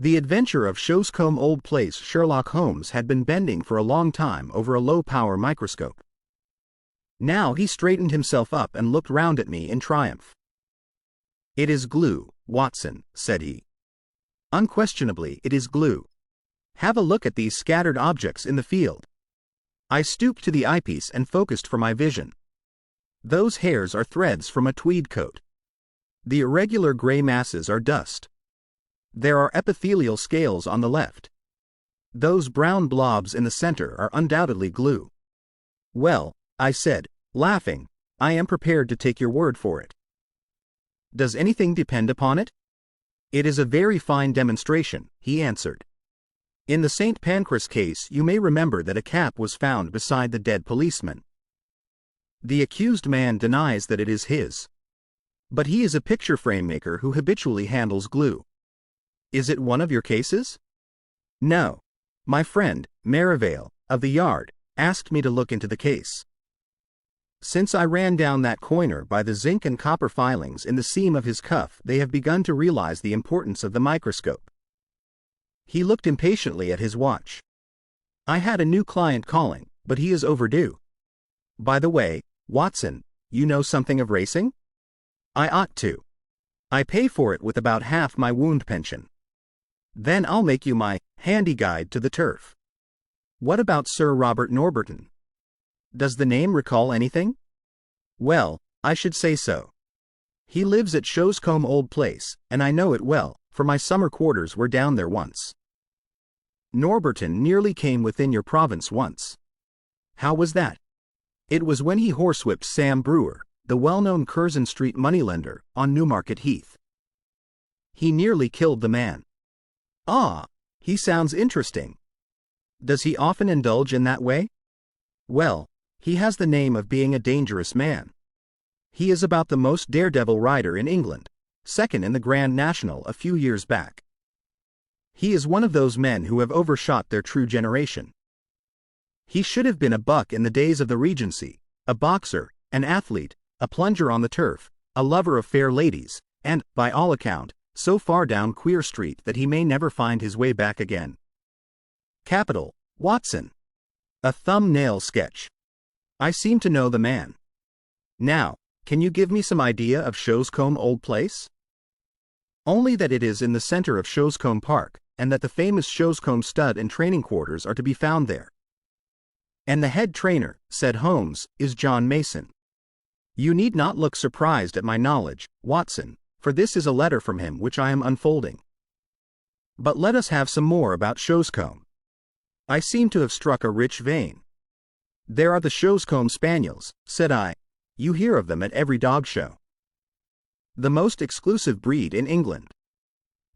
The adventure of Shoscombe Old Place Sherlock Holmes had been bending for a long time over a low-power microscope. Now he straightened himself up and looked round at me in triumph. "It is glue, Watson," said he. "Unquestionably it is glue. Have a look at these scattered objects in the field." I stooped to the eyepiece and focused for my vision. "Those hairs are threads from a tweed coat. The irregular gray masses are dust. There are epithelial scales on the left. Those brown blobs in the center are undoubtedly glue." "Well," I said, laughing, "I am prepared to take your word for it." "Does anything depend upon it?" "It is a very fine demonstration," he answered. "In the St. Pancras case you may remember that a cap was found beside the dead policeman. The accused man denies that it is his. But he is a picture frame maker who habitually handles glue. Is it one of your cases?" "No. My friend, Merivale, of the Yard, asked me to look into the case. Since I ran down that coiner by the zinc and copper filings in the seam of his cuff, they have begun to realize the importance of the microscope." He looked impatiently at his watch. "I had a new client calling, but he is overdue. By the way, Watson, you know something of racing?" "I ought to. I pay for it with about half my wound pension." "Then I'll make you my handy guide to the turf." "What about Sir Robert Norberton? Does the name recall anything?" "Well, I should say so. He lives at Shoscombe Old Place, and I know it well, for my summer quarters were down there once." "Norberton nearly came within your province once." "How was that?" "It was when he horsewhipped Sam Brewer, the well-known Curzon Street moneylender, on Newmarket Heath. He nearly killed the man." "Ah, he sounds interesting. Does he often indulge in that way?" "Well, he has the name of being a dangerous man. He is about the most daredevil rider in England, second in the Grand National a few years back. He is one of those men who have overshot their true generation. He should have been a buck in the days of the Regency, a boxer, an athlete, a plunger on the turf, a lover of fair ladies, and, by all account, so far down Queer Street that he may never find his way back again." "Capital, Watson. A thumb-nail sketch. I seem to know the man. Now, can you give me some idea of Shoscombe Old Place?" "Only that it is in the center of Shoscombe Park, and that the famous Shoscombe stud and training quarters are to be found there." "And the head trainer," said Holmes, "is John Mason. You need not look surprised at my knowledge, Watson, for this is a letter from him which I am unfolding. But let us have some more about Shoscombe. I seem to have struck a rich vein." "There are the Shoscombe Spaniels," said I. "You hear of them at every dog show. The most exclusive breed in England.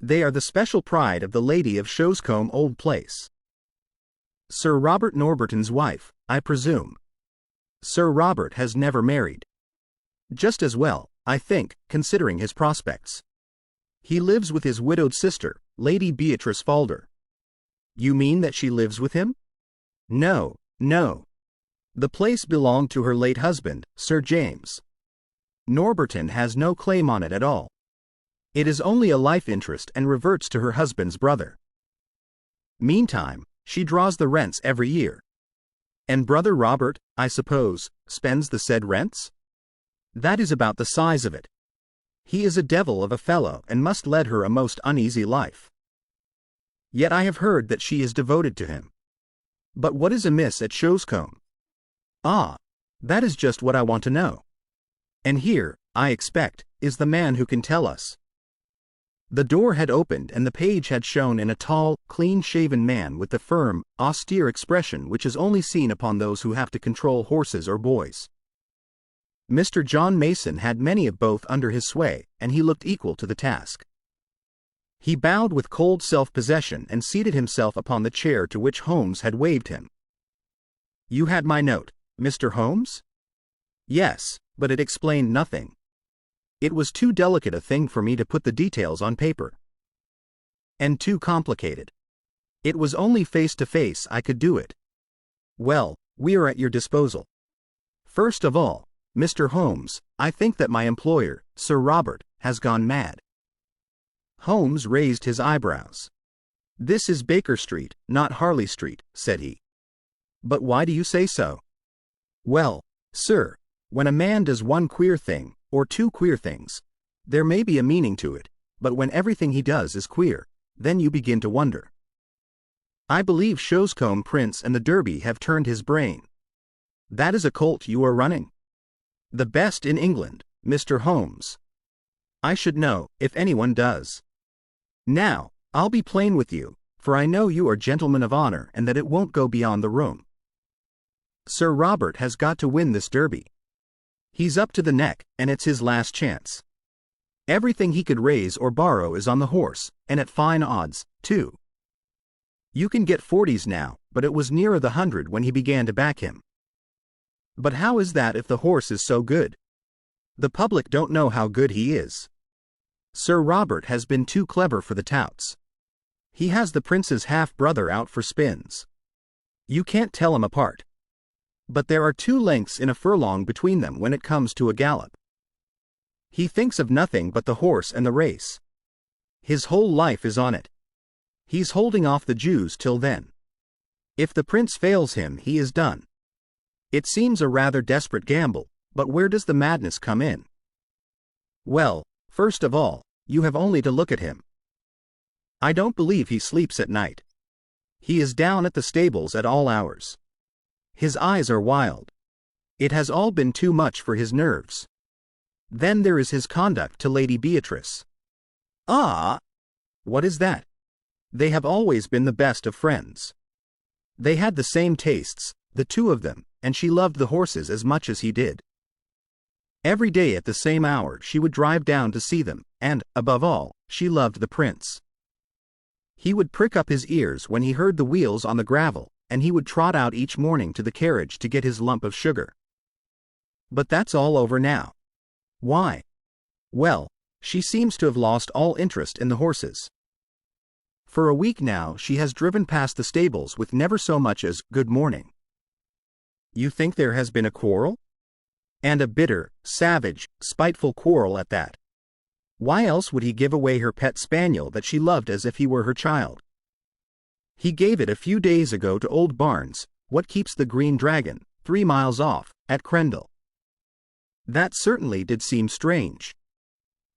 They are the special pride of the lady of Shoscombe Old Place." "Sir Robert Norberton's wife, I presume." "Sir Robert has never married." "Just as well, I think, considering his prospects. He lives with his widowed sister, Lady Beatrice Falder." "You mean that she lives with him?" "No, no. The place belonged to her late husband, Sir James. Norberton has no claim on it at all. It is only a life interest and reverts to her husband's brother. Meantime, she draws the rents every year." "And brother Robert, I suppose, spends the said rents?" "That is about the size of it. He is a devil of a fellow and must lead her a most uneasy life. Yet I have heard that she is devoted to him. But what is amiss at Shoscombe?" "Ah, that is just what I want to know. And here, I expect, is the man who can tell us." The door had opened and the page had shown in a tall, clean-shaven man with the firm, austere expression which is only seen upon those who have to control horses or boys. Mr. John Mason had many of both under his sway, and he looked equal to the task. He bowed with cold self-possession and seated himself upon the chair to which Holmes had waved him. "You had my note, Mr. Holmes?" "Yes, but it explained nothing. It was too delicate a thing for me to put the details on paper. And too complicated. It was only face-to-face I could do it." "Well, we are at your disposal. First of all, Mr. Holmes, I think that my employer, Sir Robert, has gone mad." Holmes raised his eyebrows. "This is Baker Street, not Harley Street," said he. "But why do you say so?" "Well, sir, when a man does one queer thing, or two queer things, there may be a meaning to it, but when everything he does is queer, then you begin to wonder. I believe Shoscombe Prince and the Derby have turned his brain. That is a colt you are running? The best in England, Mr. Holmes. I should know, if anyone does. Now, I'll be plain with you, for I know you are gentlemen of honor and that it won't go beyond the room. Sir Robert has got to win this Derby. He's up to the neck, and it's his last chance. Everything he could raise or borrow is on the horse, and at fine odds, too. You can get 40s now, but it was nearer the 100 when he began to back him. But how is that if the horse is so good? The public don't know how good he is. Sir Robert has been too clever for the touts. He has the prince's half-brother out for spins. You can't tell 'em apart. But there are 2 lengths in a furlong between them when it comes to a gallop. He thinks of nothing but the horse and the race. His whole life is on it. He's holding off the Jews till then. If the prince fails him, he is done. It seems a rather desperate gamble, but where does the madness come in? Well, first of all, you have only to look at him. I don't believe he sleeps at night. He is down at the stables at all hours. His eyes are wild. It has all been too much for his nerves. Then there is his conduct to Lady Beatrice. Ah! What is that? They have always been the best of friends. They had the same tastes, the 2 of them, and she loved the horses as much as he did. Every day at the same hour she would drive down to see them, and, above all, she loved the prince. He would prick up his ears when he heard the wheels on the gravel, and he would trot out each morning to the carriage to get his lump of sugar. But that's all over now. Why? Well, she seems to have lost all interest in the horses. For a week now she has driven past the stables with never so much as "good morning." You think there has been a quarrel? And a bitter, savage, spiteful quarrel at that. Why else would he give away her pet spaniel that she loved as if he were her child? He gave it a few days ago to old Barnes, what keeps the Green Dragon, 3 miles off, at Kendal. That certainly did seem strange.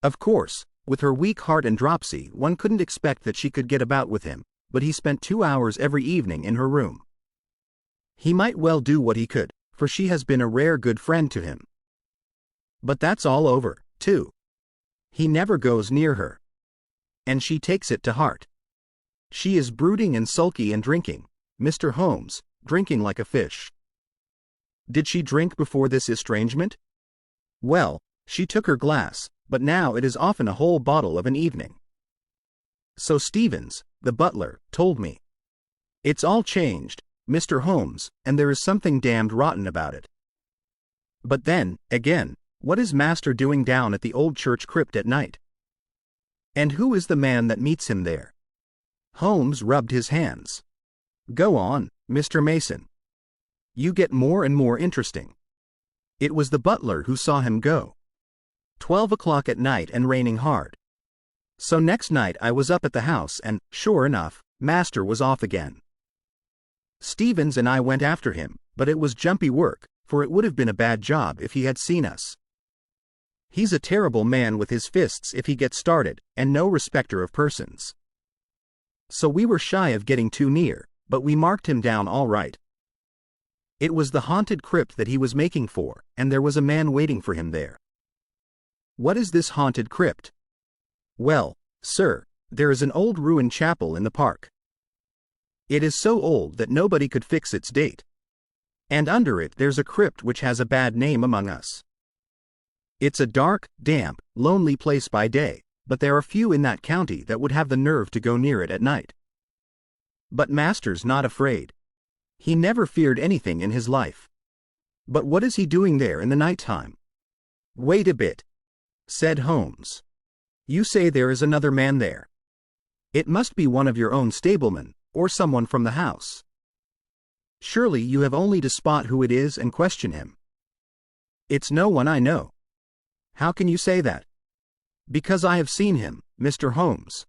Of course, with her weak heart and dropsy, one couldn't expect that she could get about with him, but he spent 2 hours every evening in her room. He might well do what he could, for she has been a rare good friend to him. But that's all over, too. He never goes near her. And she takes it to heart. She is brooding and sulky and drinking, Mr. Holmes, drinking like a fish. Did she drink before this estrangement? Well, she took her glass, but now it is often a whole bottle of an evening. So Stevens, the butler, told me. It's all changed, Mr. Holmes, and there is something damned rotten about it. But then, again, what is master doing down at the old church crypt at night? And who is the man that meets him there? Holmes rubbed his hands. Go on, Mr. Mason. You get more and more interesting. It was the butler who saw him go. 12 o'clock at night and raining hard. So next night I was up at the house and, sure enough, master was off again. Stevens and I went after him, but it was jumpy work, for it would have been a bad job if he had seen us. He's a terrible man with his fists if he gets started, and no respecter of persons. So we were shy of getting too near, but we marked him down all right. It was the haunted crypt that he was making for, and there was a man waiting for him there. What is this haunted crypt? Well, sir, there is an old ruined chapel in the park. It is so old that nobody could fix its date. And under it there's a crypt which has a bad name among us. It's a dark, damp, lonely place by day, but there are few in that county that would have the nerve to go near it at night. But master's not afraid. He never feared anything in his life. But what is he doing there in the night time? Wait a bit, said Holmes. You say there is another man there. It must be one of your own stablemen, or someone from the house. Surely you have only to spot who it is and question him. It's no one I know. How can you say that? Because I have seen him, Mr. Holmes.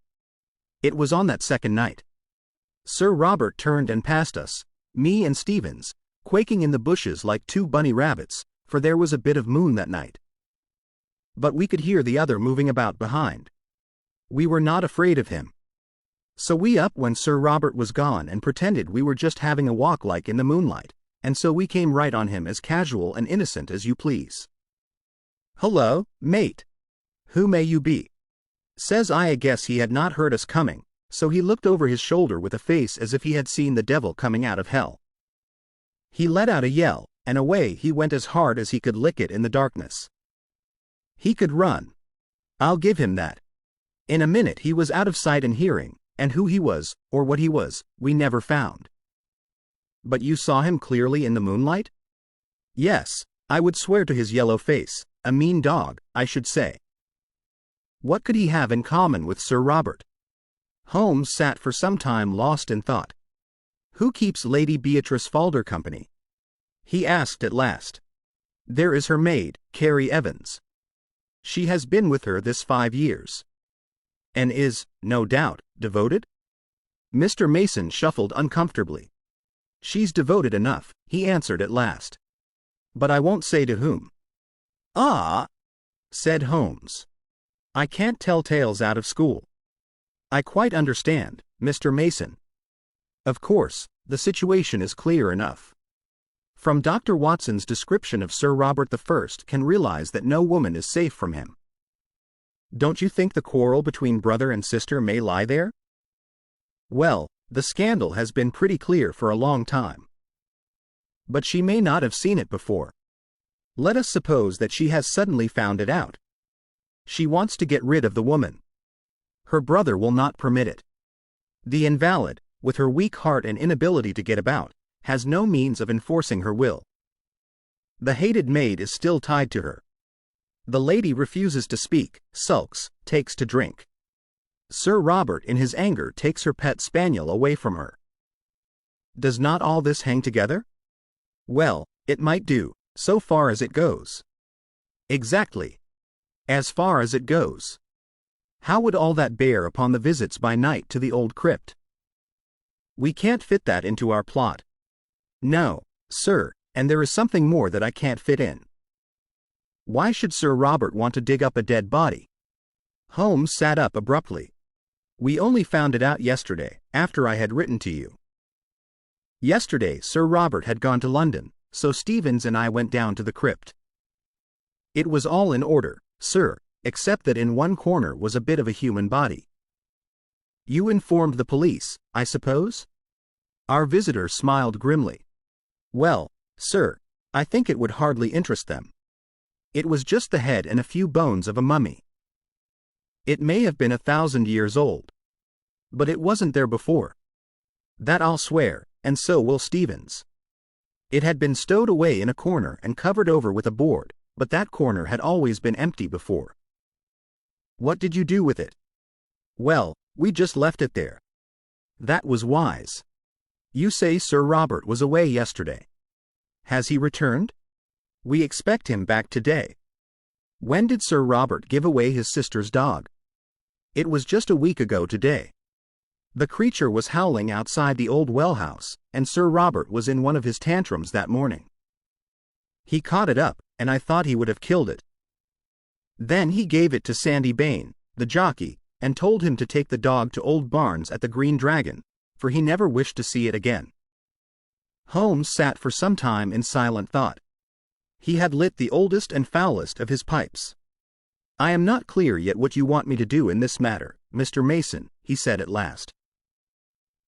It was on that second night. Sir Robert turned and passed us, me and Stevens, quaking in the bushes like two bunny rabbits, for there was a bit of moon that night. But we could hear the other moving about behind. We were not afraid of him. So we up when Sir Robert was gone and pretended we were just having a walk like in the moonlight, and so we came right on him as casual and innocent as you please. "Hullo, mate. Who may you be?" says I guess he had not heard us coming, so he looked over his shoulder with a face as if he had seen the devil coming out of hell. He let out a yell, and away he went as hard as he could lick it in the darkness. He could run. I'll give him that. In a minute he was out of sight and hearing, and who he was, or what he was, we never found. But you saw him clearly in the moonlight? Yes, I would swear to his yellow face, a mean dog, I should say. What could he have in common with Sir Robert? Holmes sat for some time lost in thought. Who keeps Lady Beatrice Falder company? He asked at last. There is her maid, Carrie Evans. She has been with her this 5 years. And is, no doubt, devoted? Mr. Mason shuffled uncomfortably. She's devoted enough, he answered at last. But I won't say to whom. Ah, said Holmes. I can't tell tales out of school. I quite understand, Mr. Mason. Of course, the situation is clear enough. From Dr. Watson's description of Sir Robert I can realize that no woman is safe from him. Don't you think the quarrel between brother and sister may lie there? Well, the scandal has been pretty clear for a long time. But she may not have seen it before. Let us suppose that she has suddenly found it out. She wants to get rid of the woman. Her brother will not permit it. The invalid, with her weak heart and inability to get about, has no means of enforcing her will. The hated maid is still tied to her. The lady refuses to speak, sulks, takes to drink. Sir Robert in his anger takes her pet spaniel away from her. Does not all this hang together? Well, it might do, so far as it goes. Exactly. As far as it goes. How would all that bear upon the visits by night to the old crypt? We can't fit that into our plot. No, sir, and there is something more that I can't fit in. Why should Sir Robert want to dig up a dead body? Holmes sat up abruptly. We only found it out yesterday, after I had written to you. Yesterday Sir Robert had gone to London, so Stevens and I went down to the crypt. It was all in order, sir, except that in one corner was a bit of a human body. You informed the police, I suppose? Our visitor smiled grimly. Well, sir, I think it would hardly interest them. It was just the head and a few bones of a mummy. It may have been 1,000 years old. But it wasn't there before. That I'll swear, and so will Stevens. It had been stowed away in a corner and covered over with a board, but that corner had always been empty before. What did you do with it? Well, we just left it there. That was wise. You say Sir Robert was away yesterday. Has he returned? We expect him back today. When did Sir Robert give away his sister's dog? It was just a week ago today. The creature was howling outside the old well house, and Sir Robert was in one of his tantrums that morning. He caught it up, and I thought he would have killed it. Then he gave it to Sandy Bain, the jockey, and told him to take the dog to Old Barnes at the Green Dragon, for he never wished to see it again. Holmes sat for some time in silent thought. He had lit the oldest and foulest of his pipes. I am not clear yet what you want me to do in this matter, Mr. Mason, he said at last.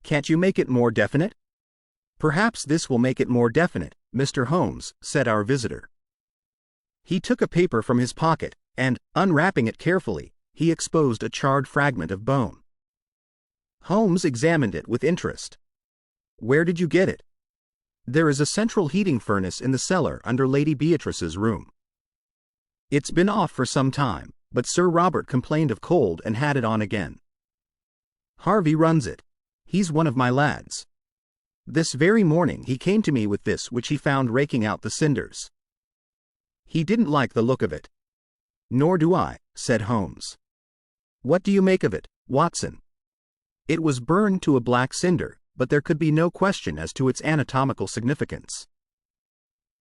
Can't you make it more definite? Perhaps this will make it more definite, Mr. Holmes, said our visitor. He took a paper from his pocket, and, unwrapping it carefully, he exposed a charred fragment of bone. Holmes examined it with interest. Where did you get it? There is a central heating furnace in the cellar under Lady Beatrice's room. It's been off for some time, but Sir Robert complained of cold and had it on again. Harvey runs it. He's one of my lads. This very morning he came to me with this which he found raking out the cinders. He didn't like the look of it. Nor do I, said Holmes. What do you make of it, Watson? It was burned to a black cinder, but there could be no question as to its anatomical significance.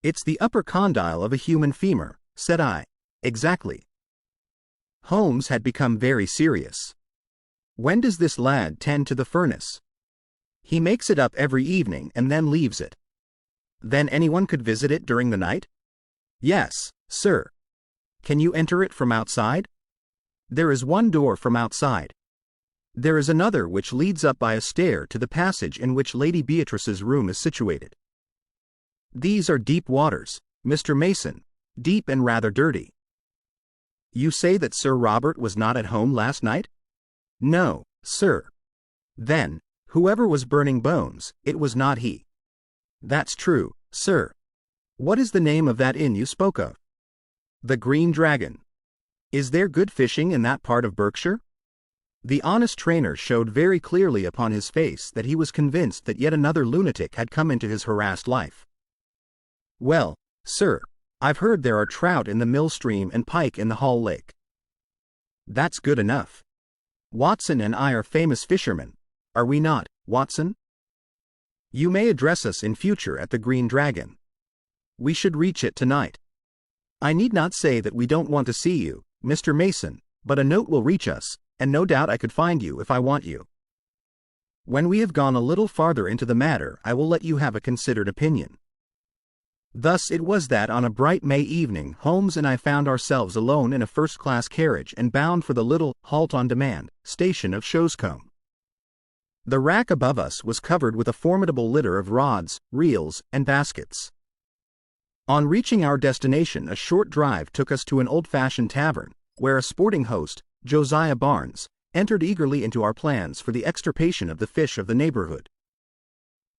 "It's the upper condyle of a human femur," said I. "Exactly." Holmes had become very serious. "When does this lad tend to the furnace?" "He makes it up every evening and then leaves it." "Then anyone could visit it during the night?" "Yes, sir." "Can you enter it from outside?" "There is one door from outside. There is another which leads up by a stair to the passage in which Lady Beatrice's room is situated." "These are deep waters, Mr. Mason, deep and rather dirty." "You say that Sir Robert was not at home last night?" "No, sir." "Then, whoever was burning bones, it was not he." "That's true, sir. What is the name of that inn you spoke of?" "The Green Dragon." "Is there good fishing in that part of Berkshire?" The honest trainer showed very clearly upon his face that he was convinced that yet another lunatic had come into his harassed life. "Well, sir, I've heard there are trout in the mill stream and pike in the Hall Lake." "That's good enough. Watson and I are famous fishermen, are we not, Watson? You may address us in future at the Green Dragon. We should reach it tonight. I need not say that we don't want to see you, Mr. Mason, but a note will reach us, and no doubt I could find you if I want you. When we have gone a little farther into the matter, I will let you have a considered opinion." Thus it was that on a bright May evening Holmes and I found ourselves alone in a first-class carriage and bound for the little halt-on-demand station of Shoscombe. The rack above us was covered with a formidable litter of rods, reels, and baskets. On reaching our destination, a short drive took us to an old-fashioned tavern, where a sporting host, Josiah Barnes, entered eagerly into our plans for the extirpation of the fish of the neighborhood.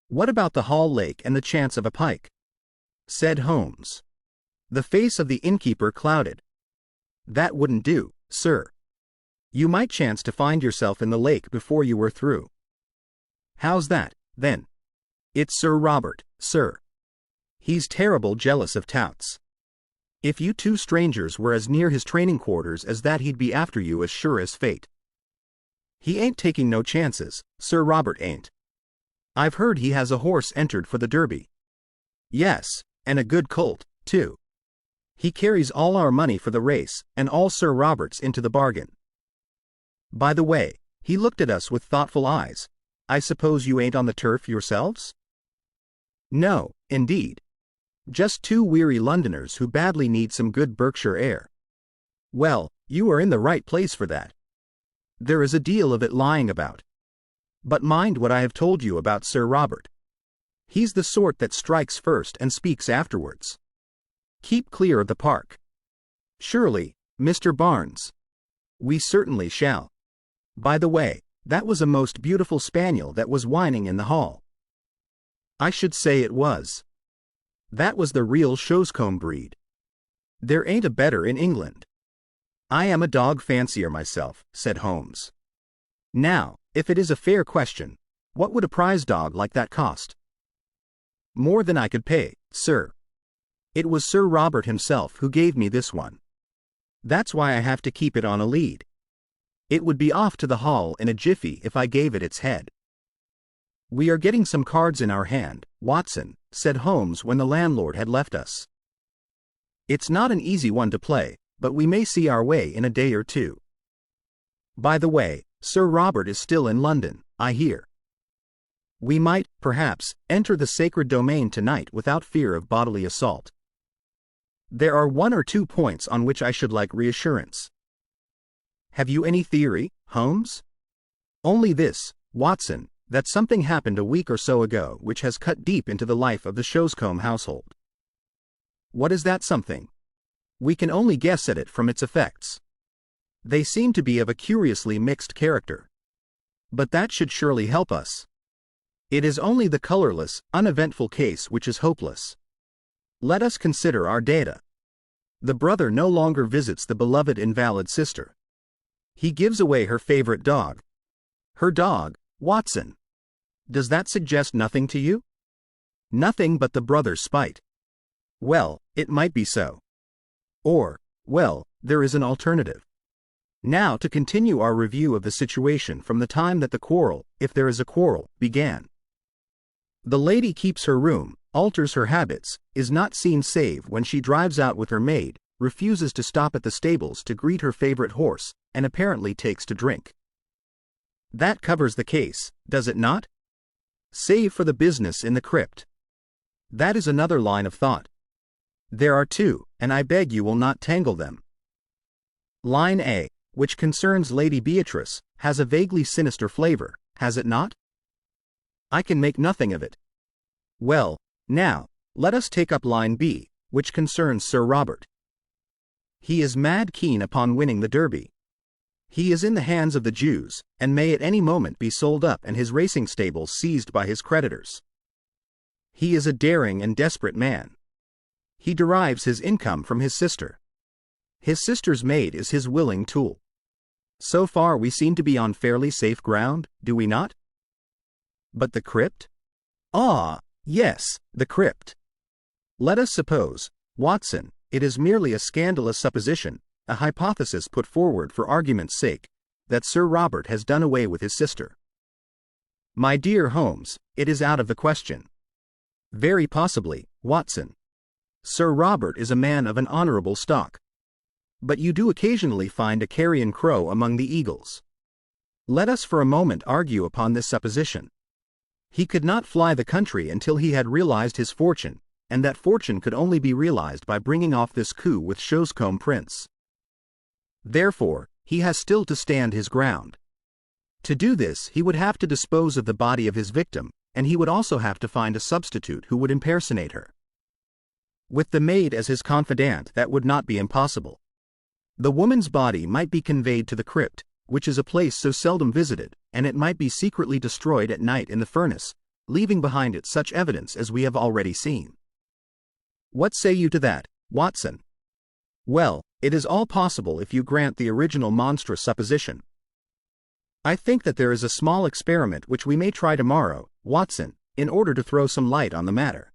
"What about the Hall Lake and the chance of a pike?" said Holmes. The face of the innkeeper clouded. "That wouldn't do, sir. You might chance to find yourself in the lake before you were through." "How's that, then?" "It's Sir Robert, sir. He's terrible jealous of touts. If you two strangers were as near his training quarters as that, he'd be after you as sure as fate. He ain't taking no chances, Sir Robert ain't. I've heard he has a horse entered for the Derby." "Yes, and a good colt, too. He carries all our money for the race, and all Sir Robert's into the bargain. By the way," he looked at us with thoughtful eyes, "I suppose you ain't on the turf yourselves?" "No, indeed. Just two weary Londoners who badly need some good Berkshire air." "Well, you are in the right place for that. There is a deal of it lying about. But mind what I have told you about Sir Robert. He's the sort that strikes first and speaks afterwards. Keep clear of the park." "Surely, Mr. Barnes. We certainly shall. By the way, that was a most beautiful spaniel that was whining in the hall." "I should say it was. That was the real Shoscombe breed. There ain't a better in England." "I am a dog fancier myself," said Holmes. "Now, if it is a fair question, what would a prize dog like that cost?" "More than I could pay, sir. It was Sir Robert himself who gave me this one. That's why I have to keep it on a lead. It would be off to the Hall in a jiffy if I gave it its head." "We are getting some cards in our hand, Watson," said Holmes when the landlord had left us. "It's not an easy one to play, but we may see our way in a day or two. By the way, Sir Robert is still in London, I hear. We might, perhaps, enter the sacred domain tonight without fear of bodily assault. There are one or two points on which I should like reassurance." "Have you any theory, Holmes?" "Only this, Watson, that something happened a week or so ago which has cut deep into the life of the Shoscombe household." "What is that something?" "We can only guess at it from its effects. They seem to be of a curiously mixed character. But that should surely help us. It is only the colorless, uneventful case which is hopeless. Let us consider our data. The brother no longer visits the beloved invalid sister. He gives away her favorite dog. Her dog, Watson. Does that suggest nothing to you?" "Nothing but the brother's spite." "Well, it might be so. Or, well, there is an alternative. Now to continue our review of the situation from the time that the quarrel, if there is a quarrel, began. The lady keeps her room, alters her habits, is not seen save when she drives out with her maid, refuses to stop at the stables to greet her favorite horse, and apparently takes to drink. That covers the case, does it not? Save for the business in the crypt. That is another line of thought. There are two, and I beg you will not tangle them. Line A, which concerns Lady Beatrice, has a vaguely sinister flavor, has it not? I can make nothing of it. Well, now, let us take up line B, which concerns Sir Robert. He is mad keen upon winning the Derby. He is in the hands of the Jews, and may at any moment be sold up and his racing stables seized by his creditors. He is a daring and desperate man. He derives his income from his sister. His sister's maid is his willing tool. So far we seem to be on fairly safe ground, do we not? But the crypt? Ah, yes, the crypt. Let us suppose, Watson, it is merely a scandalous supposition, a hypothesis put forward for argument's sake, that Sir Robert has done away with his sister. My dear Holmes, it is out of the question. Very possibly, Watson. Sir Robert is a man of an honorable stock. But you do occasionally find a carrion crow among the eagles. Let us for a moment argue upon this supposition. He could not fly the country until he had realized his fortune, and that fortune could only be realized by bringing off this coup with Shoscombe Prince. Therefore, he has still to stand his ground. To do this, he would have to dispose of the body of his victim, and he would also have to find a substitute who would impersonate her. With the maid as his confidant, that would not be impossible. The woman's body might be conveyed to the crypt, which is a place so seldom visited, and it might be secretly destroyed at night in the furnace, leaving behind it such evidence as we have already seen. What say you to that, Watson? Well, it is all possible if you grant the original monstrous supposition. I think that there is a small experiment which we may try tomorrow, Watson, in order to throw some light on the matter.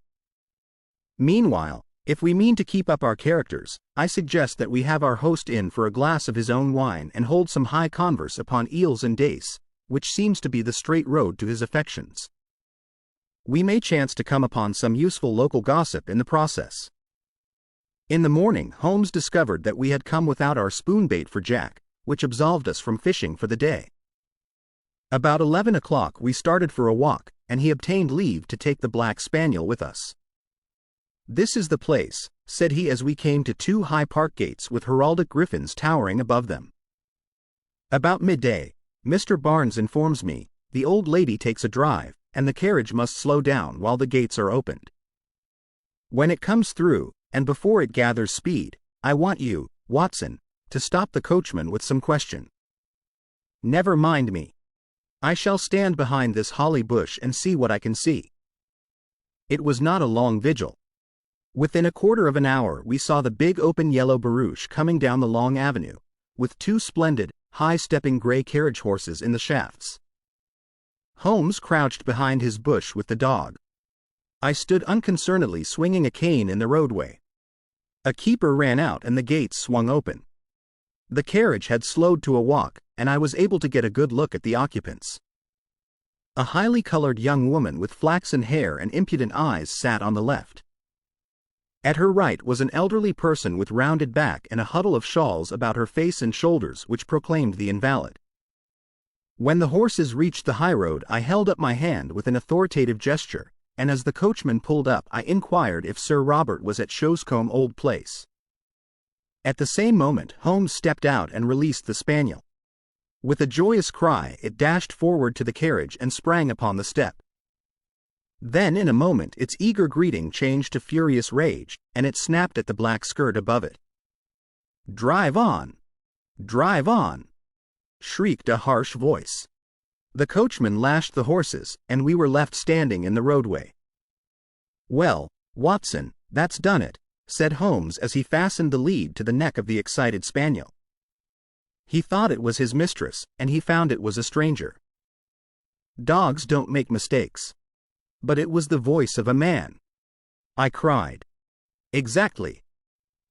Meanwhile, if we mean to keep up our characters, I suggest that we have our host in for a glass of his own wine and hold some high converse upon eels and dace, which seems to be the straight road to his affections. We may chance to come upon some useful local gossip in the process. In the morning, Holmes discovered that we had come without our spoon bait for Jack, which absolved us from fishing for the day. About 11 o'clock we started for a walk, and he obtained leave to take the Black Spaniel with us. This is the place, said he as we came to two high park gates with heraldic griffins towering above them. About midday, Mr. Barnes informs me, the old lady takes a drive, and the carriage must slow down while the gates are opened. When it comes through, and before it gathers speed, I want you, Watson, to stop the coachman with some question. Never mind me. I shall stand behind this holly bush and see what I can see. It was not a long vigil. Within a quarter of an hour we saw the big open yellow barouche coming down the long avenue, with two splendid, high-stepping gray carriage horses in the shafts. Holmes crouched behind his bush with the dog. I stood unconcernedly swinging a cane in the roadway. A keeper ran out and the gates swung open. The carriage had slowed to a walk, and I was able to get a good look at the occupants. A highly colored young woman with flaxen hair and impudent eyes sat on the left. At her right was an elderly person with rounded back and a huddle of shawls about her face and shoulders which proclaimed the invalid. When the horses reached the highroad I held up my hand with an authoritative gesture, and as the coachman pulled up I inquired if Sir Robert was at Shoscombe Old Place. At the same moment Holmes stepped out and released the spaniel. With a joyous cry it dashed forward to the carriage and sprang upon the step. Then in a moment its eager greeting changed to furious rage, and it snapped at the black skirt above it. "Drive on! Drive on!" shrieked a harsh voice. The coachman lashed the horses, and we were left standing in the roadway. "Well, Watson, that's done it," said Holmes as he fastened the lead to the neck of the excited spaniel. He thought it was his mistress, and he found it was a stranger. Dogs don't make mistakes. But it was the voice of a man. I cried. "Exactly.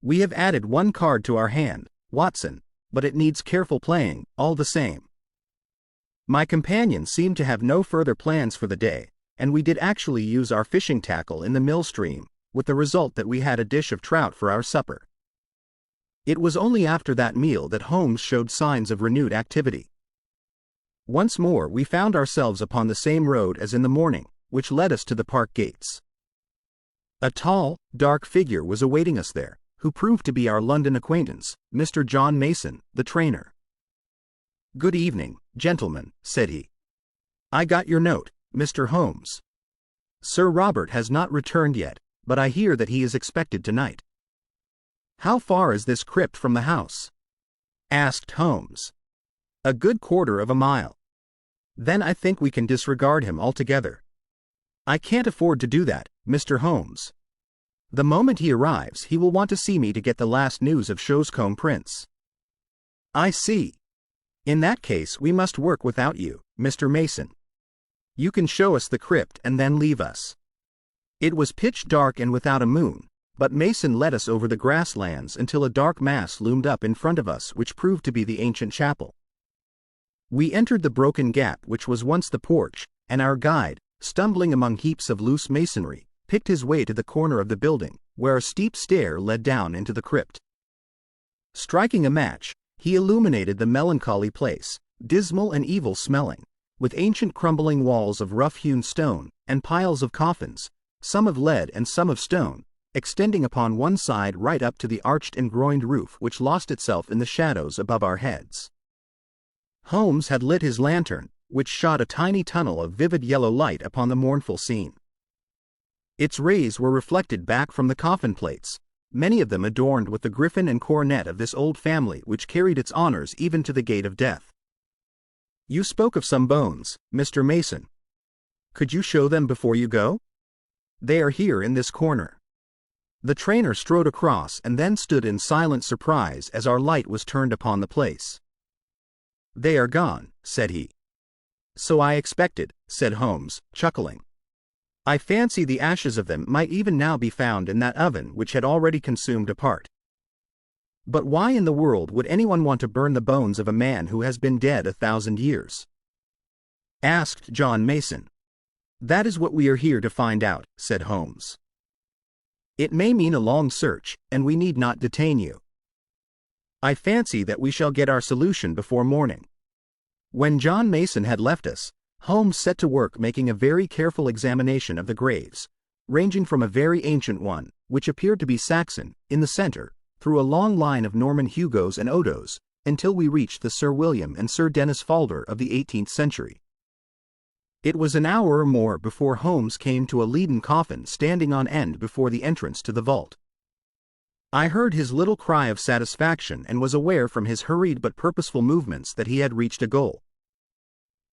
We have added one card to our hand, Watson, but it needs careful playing, all the same." My companion seemed to have no further plans for the day, and we did actually use our fishing tackle in the mill stream, with the result that we had a dish of trout for our supper. It was only after that meal that Holmes showed signs of renewed activity. Once more we found ourselves upon the same road as in the morning, which led us to the park gates. A tall, dark figure was awaiting us there, who proved to be our London acquaintance, Mr. John Mason, the trainer. "Good evening, gentlemen," said he. "I got your note, Mr. Holmes. Sir Robert has not returned yet, but I hear that he is expected tonight." "How far is this crypt from the house?" asked Holmes. "A good quarter of a mile." "Then I think we can disregard him altogether." "I can't afford to do that, Mr. Holmes. The moment he arrives he will want to see me to get the last news of Shoscombe Prince." "I see. In that case we must work without you, Mr. Mason. You can show us the crypt and then leave us." It was pitch dark and without a moon, but Mason led us over the grasslands until a dark mass loomed up in front of us which proved to be the ancient chapel. We entered the broken gap which was once the porch, and our guide, stumbling among heaps of loose masonry, picked his way to the corner of the building, where a steep stair led down into the crypt. Striking a match, he illuminated the melancholy place, dismal and evil-smelling, with ancient crumbling walls of rough-hewn stone, and piles of coffins, some of lead and some of stone, extending upon one side right up to the arched and groined roof which lost itself in the shadows above our heads. Holmes had lit his lantern, which shot a tiny tunnel of vivid yellow light upon the mournful scene. Its rays were reflected back from the coffin plates, many of them adorned with the griffin and coronet of this old family which carried its honors even to the gate of death. "You spoke of some bones, Mr. Mason. Could you show them before you go?" "They are here in this corner." The trainer strode across and then stood in silent surprise as our light was turned upon the place. "They are gone," said he. "So I expected," said Holmes, chuckling. "I fancy the ashes of them might even now be found in that oven which had already consumed a part." "But why in the world would anyone want to burn the bones of a man who has been dead 1,000 years?" asked John Mason. "That is what we are here to find out," said Holmes. "It may mean a long search, and we need not detain you. I fancy that we shall get our solution before morning." When John Mason had left us, Holmes set to work making a very careful examination of the graves, ranging from a very ancient one, which appeared to be Saxon, in the center, through a long line of Norman Hugos and Odos, until we reached the Sir William and Sir Dennis Falder of the 18th century. It was an hour or more before Holmes came to a leaden coffin standing on end before the entrance to the vault. I heard his little cry of satisfaction and was aware from his hurried but purposeful movements that he had reached a goal.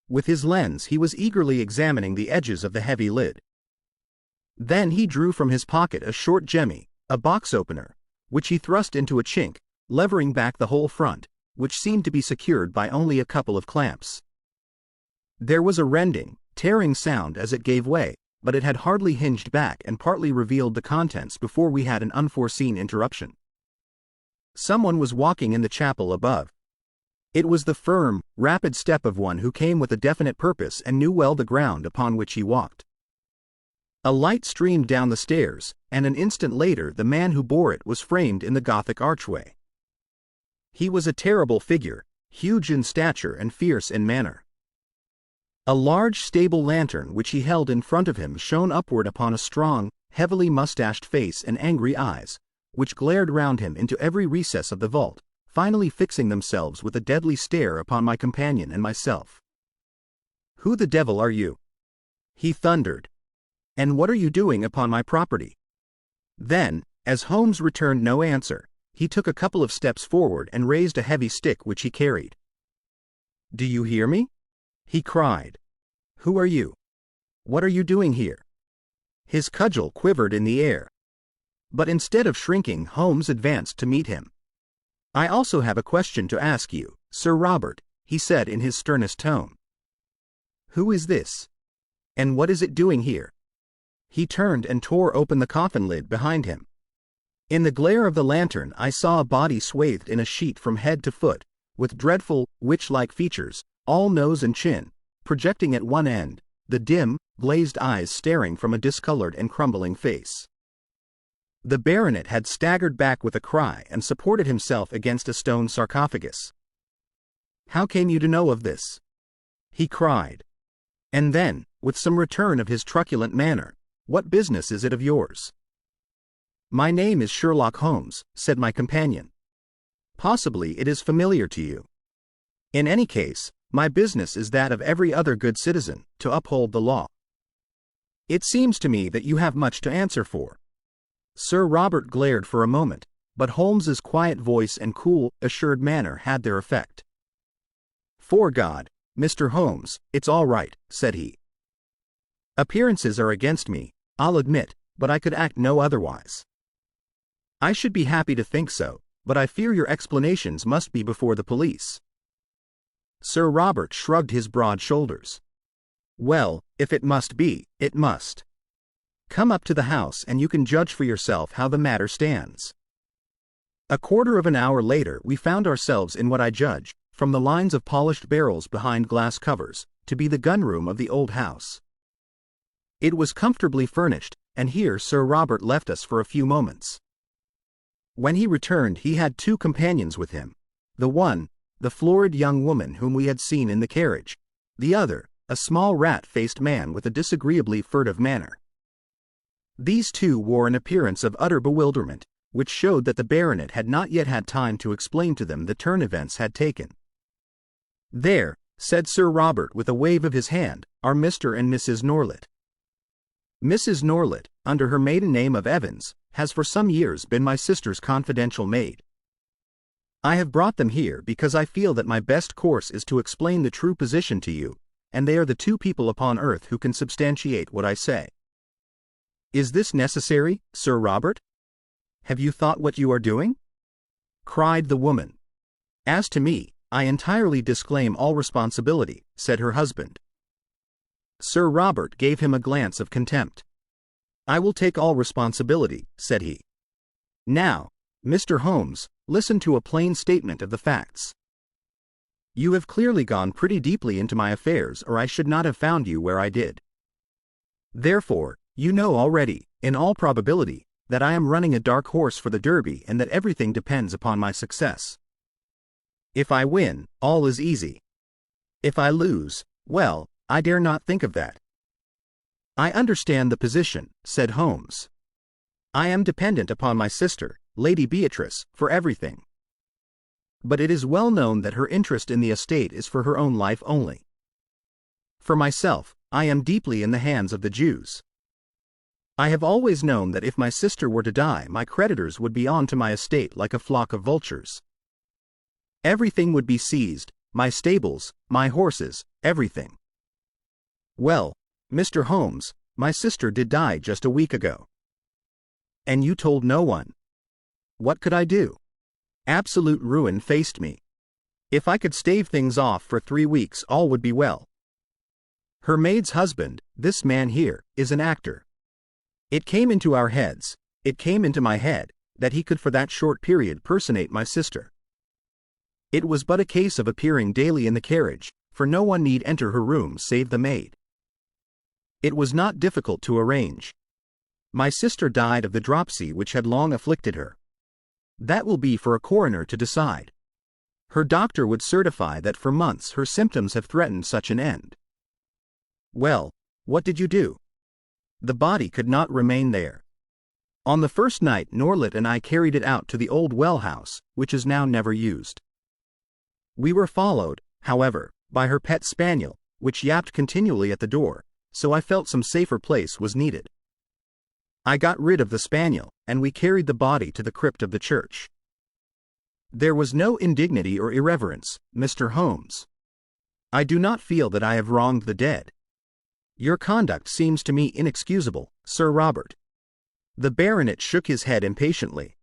With his lens he was eagerly examining the edges of the heavy lid. Then he drew from his pocket a short jemmy, a box opener, which he thrust into a chink, levering back the whole front, which seemed to be secured by only a couple of clamps. There was a rending, tearing sound as it gave way, but it had hardly hinged back and partly revealed the contents before we had an unforeseen interruption. Someone was walking in the chapel above. It was the firm, rapid step of one who came with a definite purpose and knew well the ground upon which he walked. A light streamed down the stairs, and an instant later the man who bore it was framed in the Gothic archway. He was a terrible figure, huge in stature and fierce in manner. A large stable lantern which he held in front of him shone upward upon a strong, heavily mustached face and angry eyes, which glared round him into every recess of the vault, finally fixing themselves with a deadly stare upon my companion and myself. "Who the devil are you?" he thundered. "And what are you doing upon my property?" Then, as Holmes returned no answer, he took a couple of steps forward and raised a heavy stick which he carried. "Do you hear me?" he cried. "Who are you? What are you doing here?" His cudgel quivered in the air. But instead of shrinking, Holmes advanced to meet him. "I also have a question to ask you, Sir Robert," he said in his sternest tone. "Who is this? And what is it doing here?" He turned and tore open the coffin lid behind him. In the glare of the lantern I saw a body swathed in a sheet from head to foot, with dreadful, witch-like features, all nose and chin, projecting at one end, the dim, glazed eyes staring from a discolored and crumbling face. The baronet had staggered back with a cry and supported himself against a stone sarcophagus. "How came you to know of this?" he cried. And then, with some return of his truculent manner, "What business is it of yours?" "My name is Sherlock Holmes," said my companion. "Possibly it is familiar to you. In any case, my business is that of every other good citizen, to uphold the law. It seems to me that you have much to answer for." Sir Robert glared for a moment, but Holmes's quiet voice and cool, assured manner had their effect. "'Fore God, Mr. Holmes, it's all right," said he. "Appearances are against me, I'll admit, but I could act no otherwise." "I should be happy to think so, but I fear your explanations must be before the police." Sir Robert shrugged his broad shoulders. "Well, if it must be, it must. Come up to the house and you can judge for yourself how the matter stands." A quarter of an hour later we found ourselves in what I judge, from the lines of polished barrels behind glass covers, to be the gun-room of the old house. It was comfortably furnished, and here Sir Robert left us for a few moments. When he returned he had two companions with him. The one, the florid young woman whom we had seen in the carriage. The other, a small rat-faced man with a disagreeably furtive manner. These two wore an appearance of utter bewilderment, which showed that the baronet had not yet had time to explain to them the turn events had taken. "There," said Sir Robert with a wave of his hand, "are Mr. and Mrs. Norlett. Mrs. Norlett, under her maiden name of Evans, has for some years been my sister's confidential maid. I have brought them here because I feel that my best course is to explain the true position to you, and they are the two people upon earth who can substantiate what I say." "Is this necessary, Sir Robert? Have you thought what you are doing?" cried the woman. "As to me, I entirely disclaim all responsibility," said her husband. Sir Robert gave him a glance of contempt. "I will take all responsibility," said he. "Now, Mr. Holmes, listen to a plain statement of the facts. You have clearly gone pretty deeply into my affairs, or I should not have found you where I did. Therefore, you know already, in all probability, that I am running a dark horse for the Derby and that everything depends upon my success. If I win, all is easy. If I lose, well, I dare not think of that." "I understand the position," said Holmes. "I am dependent upon my sister, Lady Beatrice, for everything. But it is well known that her interest in the estate is for her own life only. For myself, I am deeply in the hands of the Jews. I have always known that if my sister were to die, my creditors would be on to my estate like a flock of vultures. Everything would be seized, my stables, my horses, everything. Well, Mr. Holmes, my sister did die just a week ago. And you told no one. What could I do? Absolute ruin faced me. If I could stave things off for 3 weeks, all would be well. Her maid's husband, this man here, is an actor. It came into our heads, it came into my head, that he could for that short period personate my sister. It was but a case of appearing daily in the carriage, for no one need enter her room save the maid. It was not difficult to arrange. My sister died of the dropsy which had long afflicted her. That will be for a coroner to decide. Her doctor would certify that for months her symptoms have threatened such an end. Well, what did you do? The body could not remain there. On the first night Norlett and I carried it out to the old well house, which is now never used. We were followed, however, by her pet spaniel, which yapped continually at the door, so I felt some safer place was needed. I got rid of the spaniel, and we carried the body to the crypt of the church. There was no indignity or irreverence, Mr. Holmes. I do not feel that I have wronged the dead. Your conduct seems to me inexcusable, Sir Robert. The baronet shook his head impatiently.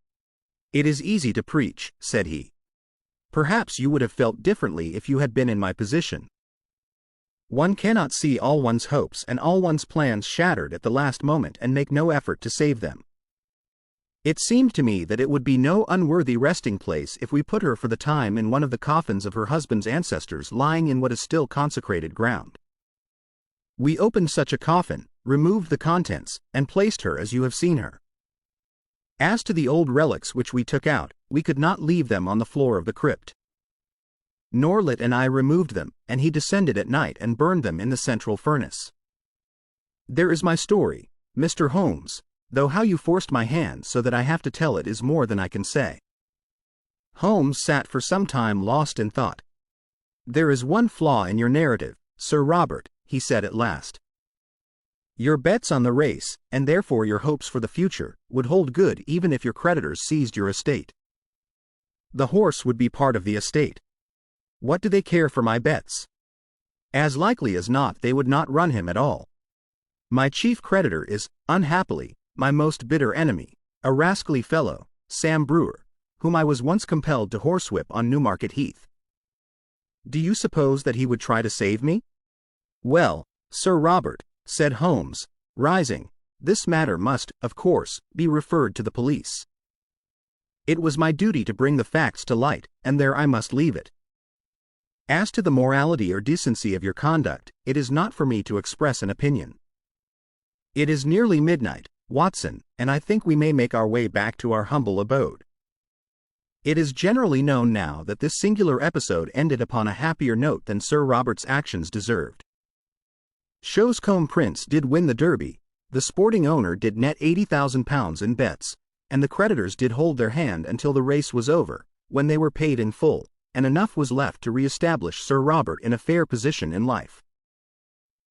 It is easy to preach, said he. Perhaps you would have felt differently if you had been in my position. One cannot see all one's hopes and all one's plans shattered at the last moment and make no effort to save them. It seemed to me that it would be no unworthy resting place if we put her for the time in one of the coffins of her husband's ancestors lying in what is still consecrated ground. We opened such a coffin, removed the contents, and placed her as you have seen her. As to the old relics which we took out, we could not leave them on the floor of the crypt. Norlet and I removed them, and he descended at night and burned them in the central furnace. There is my story, Mr. Holmes, though how you forced my hand so that I have to tell it is more than I can say." Holmes sat for some time lost in thought. "There is one flaw in your narrative, Sir Robert," he said at last. "Your bets on the race, and therefore your hopes for the future, would hold good even if your creditors seized your estate. The horse would be part of the estate. What do they care for my bets? As likely as not they would not run him at all. My chief creditor is, unhappily, my most bitter enemy, a rascally fellow, Sam Brewer, whom I was once compelled to horsewhip on Newmarket Heath. Do you suppose that he would try to save me? Well, Sir Robert," said Holmes, rising, "this matter must, of course, be referred to the police. It was my duty to bring the facts to light, and there I must leave it. As to the morality or decency of your conduct, it is not for me to express an opinion. It is nearly midnight, Watson, and I think we may make our way back to our humble abode. It is generally known now that this singular episode ended upon a happier note than Sir Robert's actions deserved. Shoscombe Prince did win the Derby, the sporting owner did net £80,000 in bets, and the creditors did hold their hand until the race was over, when they were paid in full, and enough was left to re-establish Sir Robert in a fair position in life.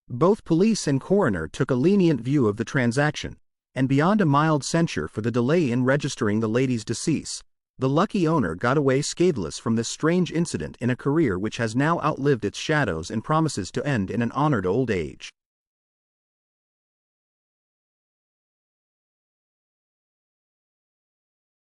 Both police and coroner took a lenient view of the transaction, and beyond a mild censure for the delay in registering the lady's decease, the lucky owner got away scatheless from this strange incident in a career which has now outlived its shadows and promises to end in an honored old age.